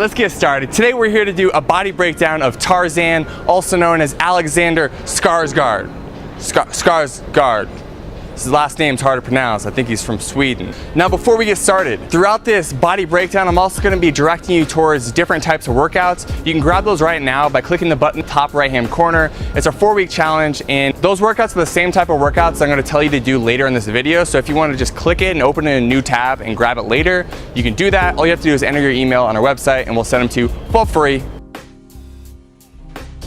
let's get started. Today we're here to do a body breakdown of Tarzan, also known as Alexander Skarsgård. Skarsgård. His last name's hard to pronounce. I think he's from Sweden. Now before we get started, throughout this body breakdown, I'm also going to be directing you towards different types of workouts. You can grab those right now by clicking the button top right hand corner. It's a 4-week challenge, and those workouts are the same type of workouts I'm going to tell you to do later in this video. So if you want to just click it and open it in a new tab and grab it later, you can do that. All you have to do is enter your email on our website and we'll send them to you for free.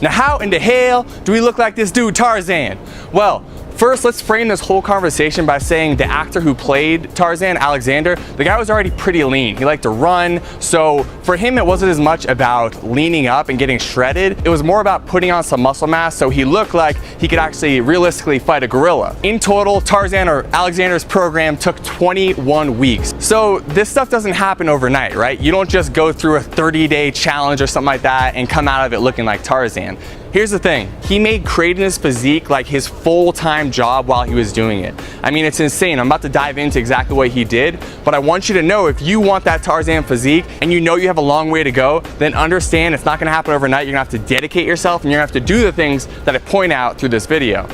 Now how in the hell do we look like this dude Tarzan? Well, first, let's frame this whole conversation by saying the actor who played Tarzan, Alexander, the guy was already pretty lean. He liked to run, so for him it wasn't as much about leaning up and getting shredded. It was more about putting on some muscle mass so he looked like he could actually realistically fight a gorilla. In total, Tarzan or Alexander's program took 21 weeks. So this stuff doesn't happen overnight, right? You don't just go through a 30-day challenge or something like that and come out of it looking like Tarzan. Here's the thing, he made creating his physique like his full-time job while he was doing it. I mean, it's insane. I'm about to dive into exactly what he did, but I want you to know if you want that Tarzan physique and you know you have a long way to go, then understand it's not gonna happen overnight. You're gonna have to dedicate yourself and you're gonna have to do the things that I point out through this video.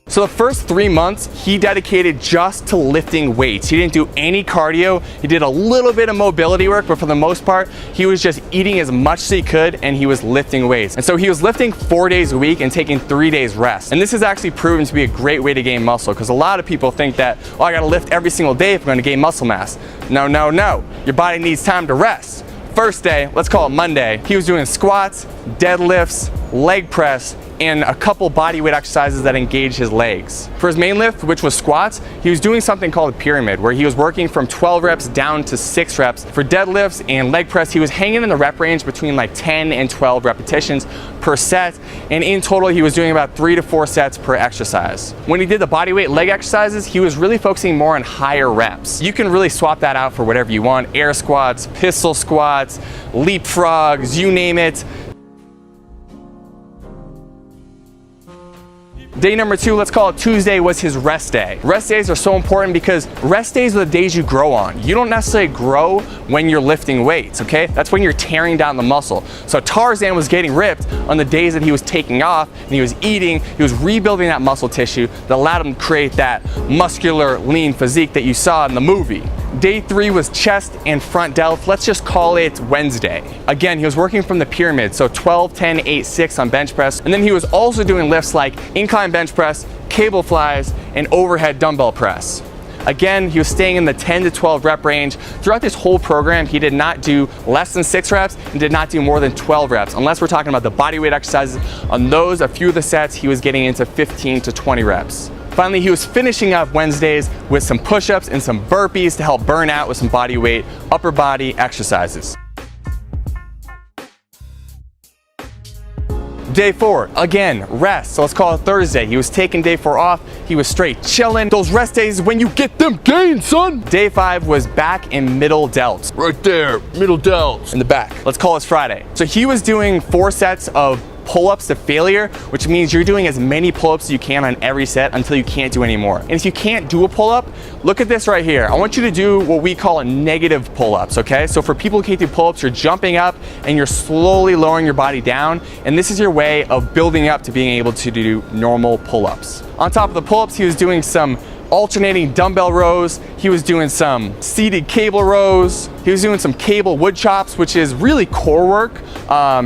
So the first 3 months, he dedicated just to lifting weights. He didn't do any cardio. He did a little bit of mobility work, but for the most part, he was just eating as much as he could and he was lifting weights. And so he was lifting 4 days a week and taking 3 days rest. And this has actually proven to be a great way to gain muscle, because a lot of people think that, oh, I gotta lift every single day if I'm gonna gain muscle mass. No, no, no. Your body needs time to rest. First day, let's call it Monday, he was doing squats, deadlifts, leg press, and a couple body weight exercises that engage his legs. For his main lift, which was squats, he was doing something called a pyramid, where he was working from 12 reps down to 6 reps. For deadlifts and leg press, he was hanging in the rep range between like 10 and 12 repetitions per set, and in total he was doing about 3 to 4 sets per exercise. When he did the body weight leg exercises, he was really focusing more on higher reps. You can really swap that out for whatever you want: air squats, pistol squats, leapfrogs, you name it. Day number 2, let's call it Tuesday, was his rest day. Rest days are so important because rest days are the days you grow on. You don't necessarily grow when you're lifting weights, okay? That's when you're tearing down the muscle. So Tarzan was getting ripped on the days that he was taking off and he was eating, he was rebuilding that muscle tissue that allowed him to create that muscular, lean physique that you saw in the movie. Day 3 was chest and front delt. Let's just call it Wednesday. Again, he was working from the pyramid, so 12, 10, 8, 6 on bench press. And then he was also doing lifts like incline bench press, cable flies, and overhead dumbbell press. Again, he was staying in the 10 to 12 rep range. Throughout this whole program, he did not do less than 6 reps and did not do more than 12 reps, unless we're talking about the body weight exercises. On those, a few of the sets, he was getting into 15 to 20 reps. Finally, he was finishing up Wednesdays with some push-ups and some burpees to help burn out with some body weight upper body exercises. Day 4, again, rest. So let's call it Thursday. He was taking day 4 off. He was straight chilling. Those rest days is when you get them gains, son. Day 5 was back in middle delts. Right there, middle delts. In the back. Let's call this Friday. So he was doing 4 sets of pull-ups to failure, which means you're doing as many pull-ups as you can on every set until you can't do any more. And if you can't do a pull-up, look at this right here. I want you to do what we call a negative pull-ups, okay? So for people who can't do pull-ups, you're jumping up and you're slowly lowering your body down, and this is your way of building up to being able to do normal pull-ups. On top of the pull-ups, he was doing some alternating dumbbell rows, he was doing some seated cable rows, he was doing some cable wood chops, which is really core work.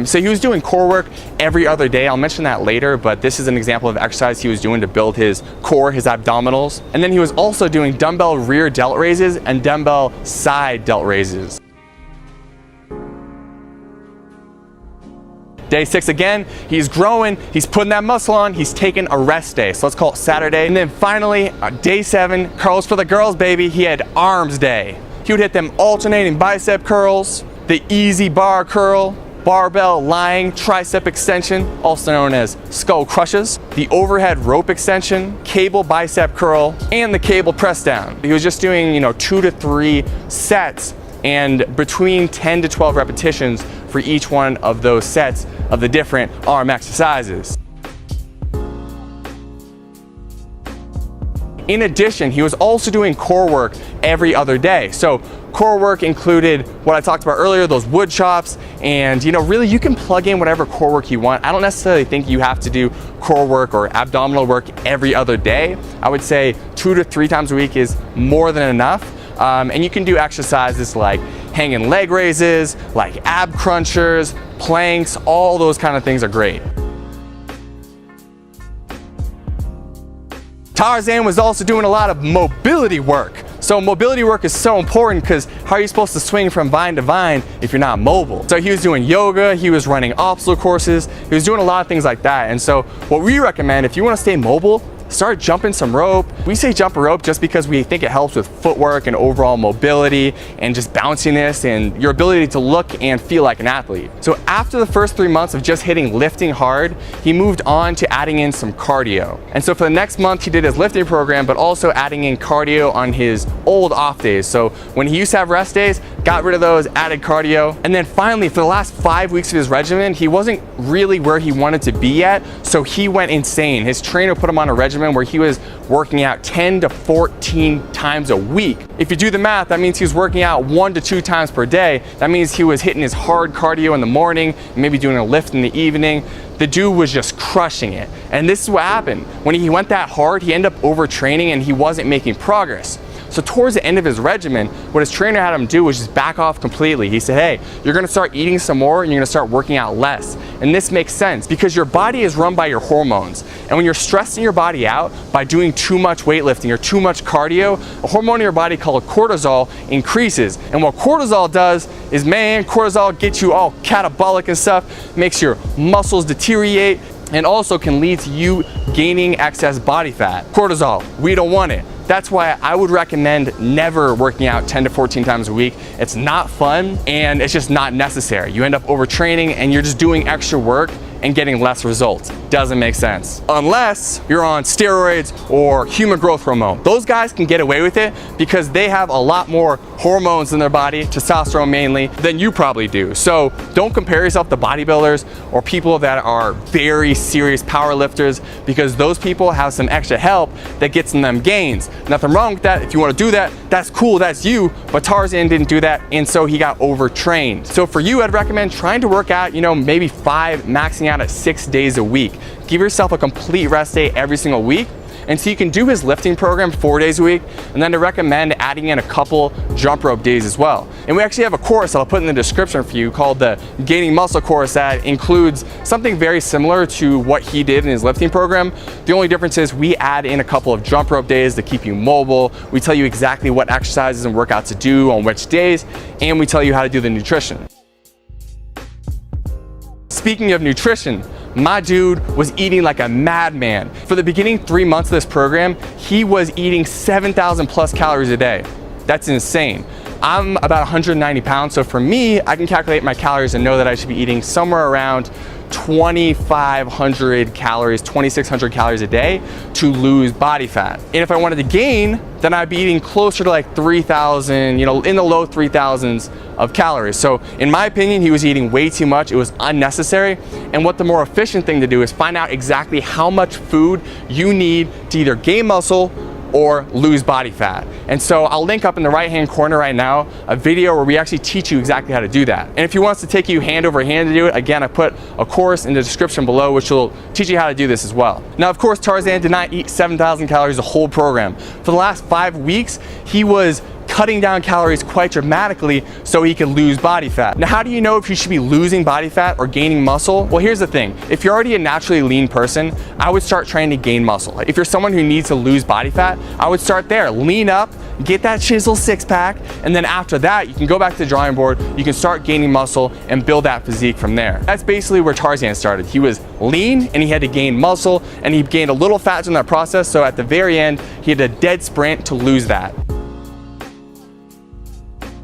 So he was doing core work every other day. I'll mention that later, but this is an example of exercise he was doing to build his core, his abdominals. And then he was also doing dumbbell rear delt raises and dumbbell side delt raises. Day 6 again, he's growing, he's putting that muscle on, he's taking a rest day. So let's call it Saturday. And then finally, day 7, curls for the girls, baby. He had arms day. He would hit them alternating bicep curls, the easy bar curl, barbell lying tricep extension, also known as skull crushes, the overhead rope extension, cable bicep curl, and the cable press down. He was just doing, 2 to 3 sets and between 10 to 12 repetitions for each one of those sets of the different arm exercises. In addition, he was also doing core work every other day. So core work included what I talked about earlier, those wood chops, and really you can plug in whatever core work you want. I don't necessarily think you have to do core work or abdominal work every other day. I would say 2 to 3 times a week is more than enough. And you can do exercises like hanging leg raises, like ab crunchers, planks, all those kind of things are great. Tarzan was also doing a lot of mobility work. So mobility work is so important because how are you supposed to swing from vine to vine if you're not mobile? So he was doing yoga, he was running obstacle courses, he was doing a lot of things like that. And so what we recommend, if you want to stay mobile, start jumping some rope. We say jump a rope just because we think it helps with footwork and overall mobility and just bounciness and your ability to look and feel like an athlete. So after the first 3 months of just hitting lifting hard, he moved on to adding in some cardio. And so for the next month, he did his lifting program, but also adding in cardio on his old off days. So when he used to have rest days, got rid of those, added cardio. And then finally, for the last 5 weeks of his regimen, he wasn't really where he wanted to be yet. So he went insane. His trainer put him on a regimen where he was working out 10 to 14 times a week. If you do the math, that means he was working out 1 to 2 times per day. That means he was hitting his hard cardio in the morning, maybe doing a lift in the evening. The dude was just crushing it. And this is what happened. When he went that hard, he ended up overtraining and he wasn't making progress. So towards the end of his regimen, what his trainer had him do was just back off completely. He said, hey, you're gonna start eating some more and you're gonna start working out less. And this makes sense because your body is run by your hormones. And when you're stressing your body out by doing too much weightlifting or too much cardio, a hormone in your body called cortisol increases. And what cortisol does is, cortisol gets you all catabolic and stuff, makes your muscles deteriorate, and also can lead to you gaining excess body fat. Cortisol, we don't want it. That's why I would recommend never working out 10 to 14 times a week. It's not fun and it's just not necessary. You end up overtraining and you're just doing extra work and getting less results. Doesn't make sense. Unless you're on steroids or human growth hormone. Those guys can get away with it because they have a lot more hormones in their body, testosterone mainly, than you probably do. So don't compare yourself to bodybuilders or people that are very serious power lifters because those people have some extra help that gets them gains. Nothing wrong with that. If you want to do that, that's cool, that's you, but Tarzan didn't do that and so he got overtrained. So for you, I'd recommend trying to work out, maybe 5, maxing out at 6 days a week. Give yourself a complete rest day every single week. And so you can do his lifting program 4 days a week, and then to recommend adding in a couple jump rope days as well. And we actually have a course that I'll put in the description for you called the Gaining Muscle course that includes something very similar to what he did in his lifting program. The only difference is we add in a couple of jump rope days to keep you mobile. We tell you exactly what exercises and workouts to do on which days, and we tell you how to do the nutrition. Speaking of nutrition, my dude was eating like a madman. For the beginning 3 months of this program, he was eating 7,000 plus calories a day. That's insane. I'm about 190 pounds, so for me, I can calculate my calories and know that I should be eating somewhere around 2,500 calories, 2,600 calories a day to lose body fat. And if I wanted to gain, then I'd be eating closer to like 3,000, in the low 3,000s of calories. So in my opinion, he was eating way too much. It was unnecessary. And what the more efficient thing to do is find out exactly how much food you need to either gain muscle or lose body fat. And so I'll link up in the right-hand corner right now a video where we actually teach you exactly how to do that. And if you want us to take you hand over hand to do it, again, I put a course in the description below which will teach you how to do this as well. Now, of course, Tarzan did not eat 7,000 calories the whole program. For the last 5 weeks, he was cutting down calories quite dramatically so he could lose body fat. Now, how do you know if you should be losing body fat or gaining muscle? Well, here's the thing. If you're already a naturally lean person, I would start trying to gain muscle. If you're someone who needs to lose body fat, I would start there. Lean up, get that chisel six-pack, and then after that, you can go back to the drawing board, you can start gaining muscle and build that physique from there. That's basically where Tarzan started. He was lean and he had to gain muscle, and he gained a little fat in that process, so at the very end, he had a dead sprint to lose that.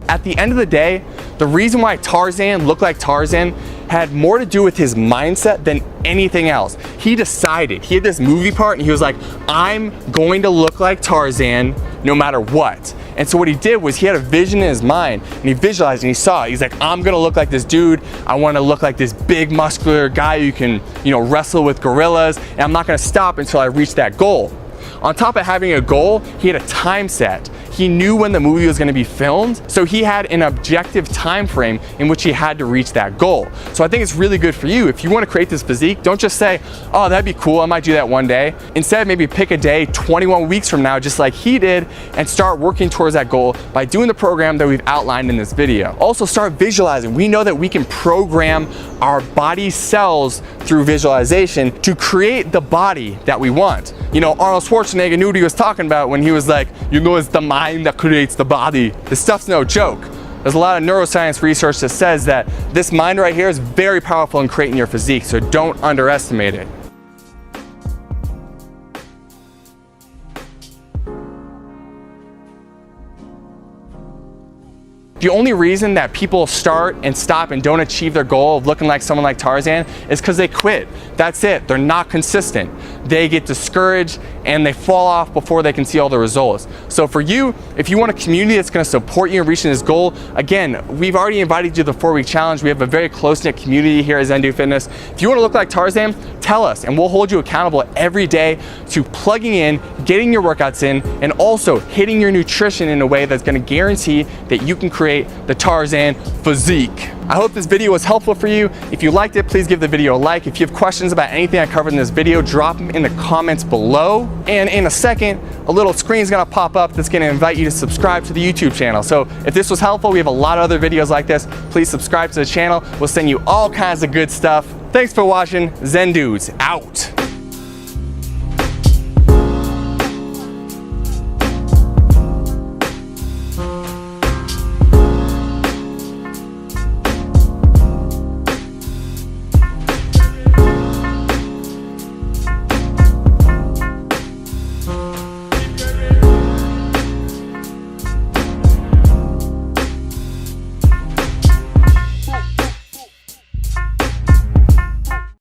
At the end of the day, the reason why Tarzan looked like Tarzan had more to do with his mindset than anything else. He decided, he had this movie part and he was like, I'm going to look like Tarzan no matter what. And so what he did was he had a vision in his mind and he visualized and he saw it. He's like, I'm gonna look like this dude. I wanna look like this big muscular guy who can, wrestle with gorillas, and I'm not gonna stop until I reach that goal. On top of having a goal, he had a time set. He knew when the movie was going to be filmed, so he had an objective time frame in which he had to reach that goal. So I think it's really good for you. If you want to create this physique, don't just say, oh, that'd be cool, I might do that one day. Instead, maybe pick a day 21 weeks from now, just like he did, and start working towards that goal by doing the program that we've outlined in this video. Also, start visualizing. We know that we can program our body cells through visualization to create the body that we want. You know, Arnold Schwarzenegger knew what he was talking about when he was like, you know, it's the mind that creates the body. This stuff's no joke. There's a lot of neuroscience research that says that this mind right here is very powerful in creating your physique, so don't underestimate it. The only reason that people start and stop and don't achieve their goal of looking like someone like Tarzan is because they quit. That's it. They're not consistent. They get discouraged and they fall off before they can see all the results. So for you, if you want a community that's going to support you in reaching this goal, again, we've already invited you to the 4-week challenge. We have a very close-knit community here at Zen Fitness. If you want to look like Tarzan, tell us and we'll hold you accountable every day to plugging in, getting your workouts in, and also hitting your nutrition in a way that's going to guarantee that you can create the Tarzan physique. I hope this video was helpful for you. If you liked it, please give the video a like. If you have questions about anything I covered in this video, drop them in the comments below. And in a second, a little screen is gonna pop up that's gonna invite you to subscribe to the YouTube channel. So if this was helpful, we have a lot of other videos like this. Please subscribe to the channel. We'll send you all kinds of good stuff. Thanks for watching. Zen Dudes out.